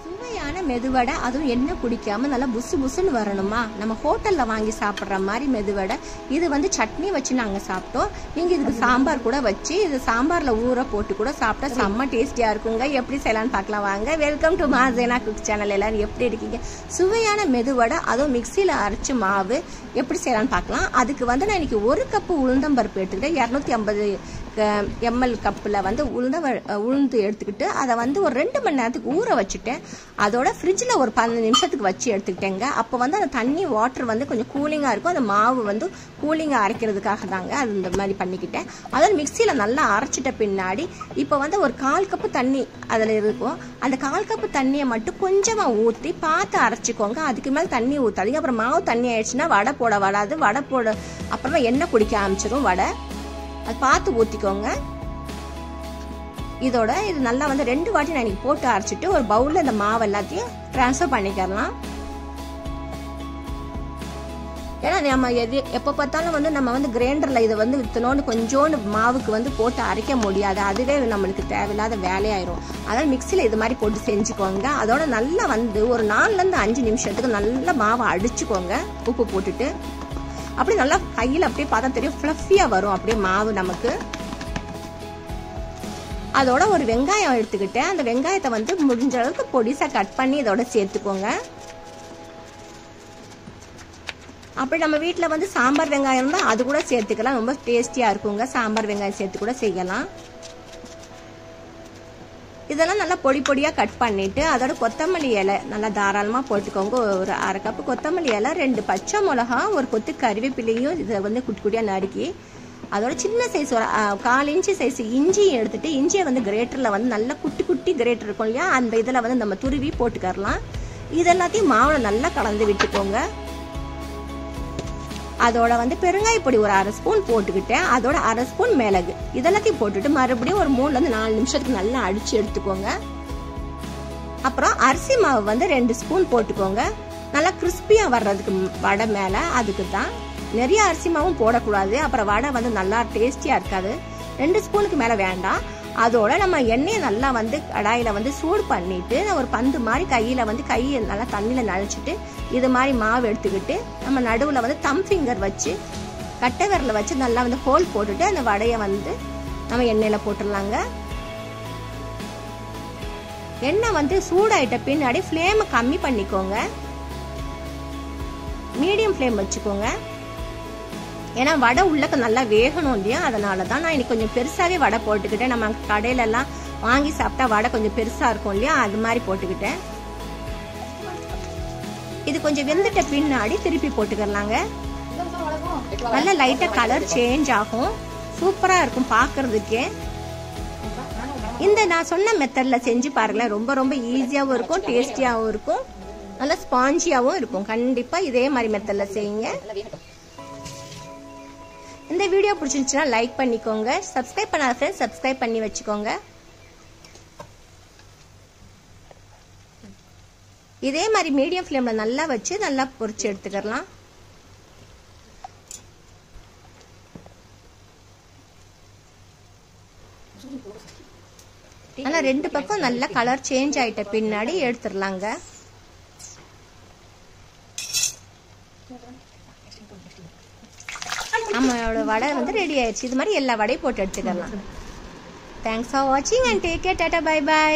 சுவையான மெதுவடை, அதுவும் எண்ணெய் குடிக்காம நல்லா புசு புசுன்னு வரணுமா, நம்ம ஹோட்டல்ல வாங்கி சாப்பிட்ற மாதிரி மெதுவடை. இது வந்து சட்னி வச்சு நாங்கள் சாப்பிட்டோம். நீங்கள் இதுக்கு சாம்பார் கூட வச்சு இது சாம்பாரில் ஊற போட்டு கூட சாப்பிட்டா செம்ம டேஸ்டியாக இருக்குங்க. எப்படி செய்யலான்னு பார்க்கலாம் வாங்க. வெல்கம் டு மாசேனா குக் சேனல். எல்லாரும் எப்படி இருக்கீங்க? சுவையான மெதுவடை, அதுவும் மிக்சியில் அரைச்சி மாவு எப்படி செய்யலான்னு பார்க்கலாம். அதுக்கு வந்து நான் இன்னைக்கு 1 கப்பு உளுந்தம்பருப்பு எடுத்துக்கிட்டேன். 250 ml கப்பில் வந்து உளுந்து எடுத்துக்கிட்டு அதை வந்து ஒரு 2 மணி நேரத்துக்கு ஊற வச்சுட்டேன். அதோட ஃப்ரிட்ஜில் ஒரு 15 நிமிஷத்துக்கு வச்சு எடுத்துக்கிட்டேங்க. அப்போ வந்து அந்த தண்ணி வாட்டர் வந்து கொஞ்சம் கூலிங்காக இருக்கும். அந்த மாவு வந்து கூலிங்காக அரைக்கிறதுக்காக தாங்க அது இந்த மாதிரி பண்ணிக்கிட்டேன். அதில் மிக்சியில் நல்லா அரைச்சிட்ட பின்னாடி இப்போ வந்து ஒரு 1/4 கப்பு தண்ணி அதில் இருக்கும். அந்த 1/4 கப்பு தண்ணியை மட்டும் கொஞ்சமாக ஊற்றி பார்த்து அரைச்சிக்கோங்க. அதுக்கு மேலே தண்ணி ஊற்றாதீங்க. அப்புறம் மாவு தண்ணி ஆயிடுச்சுன்னா வடை போட வராது. வடை போட அப்புறமா எண்ணெய் குடிக்க ஆரம்பிச்சிடும் வடை. அது பார்த்து ஊற்றிக்கோங்க. இதோட இது நல்லா வந்து 2 வாட்டி நான் இன்னைக்கு போட்டு அரைச்சிட்டு ஒரு பவுலில் இந்த மாவு எல்லாத்தையும் ட்ரான்ஸ்ஃபர் பண்ணிக்கலாம். ஏன்னா நம்ம எப்போ பார்த்தாலும் வந்து நம்ம வந்து கிரைண்டரில் இதை வந்து இத்தனோண்டு கொஞ்சோண்டு மாவுக்கு வந்து போட்டு அரைக்க முடியாது. அதுவே நம்மளுக்கு தேவையில்லாத வேலையாயிரும். அதனால் மிக்சியில் இது மாதிரி போட்டு செஞ்சுக்கோங்க. அதோட நல்லா வந்து ஒரு 4லேருந்து 5 நிமிஷத்துக்கு நல்லா மாவை அடிச்சுக்கோங்க. உப்பு போட்டுட்டு அப்படி நல்லா கையில் அப்படியே பார்த்தா தெரியும், ஃப்ளஃபியாக வரும் அப்படியே மாவு நமக்கு. அதோட ஒரு வெங்காயம் எடுத்துக்கிட்டேன். அந்த வெங்காயத்தை வந்து முடிஞ்ச அளவுக்கு பொடிசா கட் பண்ணி இதோட சேர்த்துக்கோங்க. அப்படி நம்ம வீட்டில் வந்து சாம்பார் வெங்காயம் இருந்தால் அது கூட சேர்த்துக்கலாம். ரொம்ப டேஸ்டியாக இருக்குங்க. சாம்பார் வெங்காயம் சேர்த்து கூட செய்யலாம். இதெல்லாம் நல்லா பொடி பொடியாக கட் பண்ணிவிட்டு அதோட கொத்தமல்லி இலை நல்லா தாராளமாக போட்டுக்கோங்க. ஒரு 1/2 கப்பு கொத்தமல்லி இலை, 2 பச்சை மிளகா, ஒரு கொத்து கறிவேப்பிலையும் இதை வந்து குட்டி குட்டியாக நறுக்கி அதோட சின்ன சைஸ் ஒரு 1/4 இன்ச்சு சைஸ் இஞ்சியும் எடுத்துட்டு இஞ்சியை வந்து கிரேட்டரில் வந்து நல்லா குட்டி குட்டி கிரேட்டர் இருக்கும் இல்லையா, அந்த இதில் வந்து நம்ம துருவி போட்டுக்கரலாம். இதெல்லாத்தையும் மாவில் நல்லா கலந்து விட்டுக்கோங்க. அதோட வந்து பெருங்காய பொடி ஒரு 1/2 ஸ்பூன் போட்டுக்கிட்டேன். அதோட 1/2 ஸ்பூன் மிளகு இதெல்லாத்தையும் போட்டுட்டு மறுபடியும் ஒரு 3லேருந்து 4 நிமிஷத்துக்கு நல்லா அடிச்சு எடுத்துக்கோங்க. அப்புறம் அரிசி மாவு வந்து 2 ஸ்பூன் போட்டுக்கோங்க. நல்லா கிறிஸ்பியா வர்றதுக்கு வடை மேல. அதுக்கு தான் நிறைய அரிசி மாவும் போடக்கூடாது. அப்புறம் வடை வந்து நல்லா டேஸ்டியா இருக்காது. 2 ஸ்பூனுக்கு மேல வேண்டாம். அதோட நம்ம எண்ணெயை நல்லா வந்து கடாயில வந்து சூடு பண்ணிட்டு ஒரு பந்து மாதிரி கையை நல்லா தண்ணியில நனைச்சிட்டு இது மாதிரி மாவு எடுத்துக்கிட்டு நம்ம நடுவில் வந்து தம் ஃபிங்கர் வச்சு கட்டை விரல வச்சு நல்லா வந்து ஹோல் போட்டுட்டு அந்த வடையை வந்து நம்ம எண்ணெயில போட்டுடலாங்க. எண்ணெய் வந்து சூடாயிட்ட பின்னாடி ஃப்ளேமை கம்மி பண்ணிக்கோங்க. மீடியம் ஃப்ளேம் வச்சுக்கோங்க. ஏன்னா வடை உள்ளக்க நல்லா வேகணும் இல்லையா, அதனால தான் நான் இன்னைக்கு கொஞ்சம் பெருசாவே வடை போட்டுக்கிட்டேன். நம்ம கடையில எல்லாம் வாங்கி சாப்பிட்டா வடை கொஞ்சம் பெருசா இருக்கும் இல்லையா, அது மாதிரி போட்டுக்கிட்டேன். இது கொஞ்சம் வெந்துட்ட பின்னாடி திருப்பி போட்டுக்கலாங்க. நல்லா லைட்டா கலர் சேஞ்ச் ஆகும். சூப்பரா இருக்கும் பாக்குறதுக்கே. இந்த நான் சொன்ன மெத்தட்ல செஞ்சு பாருங்களேன். ரொம்ப ரொம்ப ஈஸியாவும் இருக்கும், டேஸ்டியாவும் இருக்கும், நல்லா ஸ்பாஞ்சியாவும் இருக்கும். கண்டிப்பா இதே மாதிரி மெத்தட்ல செய்யுங்க. இந்த வீடியோ பிடிச்சிருந்துச்சுன்னா லைக் பண்ணிக்கோங்க. சப்ஸ்கிரைப் பண்ணாத ஃப்ரெண்ட்ஸ் சப்ஸ்கிரைப் பண்ணி வச்சுக்கோங்க. இதே மாதிரி மீடியம் ஃப்ளேம்ல நல்லா வச்சு நல்லா பொரிச்சு எடுத்துக்கலாம். ஆனா 2 பக்கம் நல்லா கலர் சேஞ்ச் ஆயிட்ட பின்னாடி எடுத்துடலாங்க. நம்மளோட வடை வந்து ரெடி ஆயிடுச்சு. இது மாதிரி எல்லா வடையும் போட்டு எடுத்துக்கலாம். தேங்க்ஸ் ஃபார் வாட்சிங் and take care. Tata bye by.